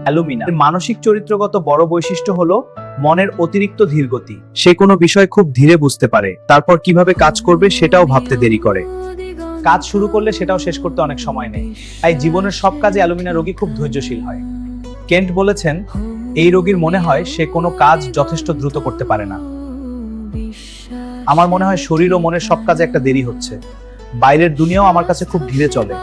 অ্যালুমিনার মানসিক চরিত্রগত বড় বৈশিষ্ট্য হলো মনের অতিরিক্ত ধীরগতি। সে কোনো বিষয় খুব ধীরে বুঝতে পারে, তারপর কিভাবে কাজ করবে সেটাও ভাবতে দেরি করে। কাজ শুরু করলে সেটাও শেষ করতে অনেক সময় নেয়। তাই জীবনের সব কাজে অ্যালুমিনা রোগী খুব ধৈর্যশীল হয়। কেন্ট বলেছেন, এই রোগীর মনে হয় সে কোনো কাজ যথেষ্ট দ্রুত করতে পারে না। আমার মনে হয় শরীর ও মনের সব কাজে একটা দেরি হচ্ছে। বাইরের দুনিয়াও আমার কাছে খুব ধীরে চলে।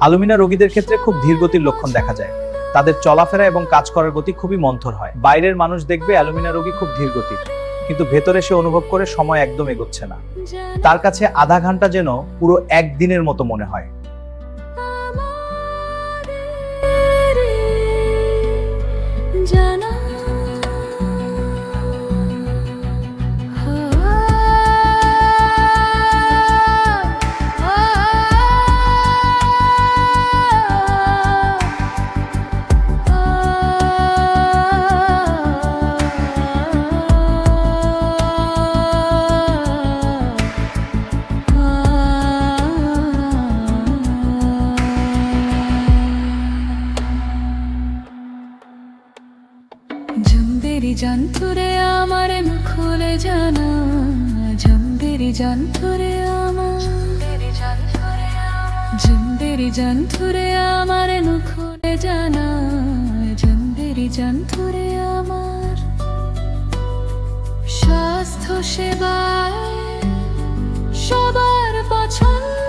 অ্যালুমিনা রোগীদের ক্ষেত্রে খুব ধীর গতির লক্ষণ দেখা যায়। তাদের চলাফেরা এবং কাজ করার গতি খুবই মন্থর হয়। বাইরের মানুষ দেখবে অ্যালুমিনা রোগী খুব ধীর গতির, কিন্তু ভেতরে সে অনুভব করে সময় একদম এগোচ্ছে না। তার কাছে আধা ঘন্টা যেন পুরো একদিনের মতো মনে হয়। জন্দেরি জানতুরে আমার মুখলে জানা, জন্দেরি জানতুরে আমার, জন্দেরি জানতুরে আমার মুখলে জানা, জন্দেরি জানতুরে আমার। স্বাস্থ্য সেবায় সবার পছন্দ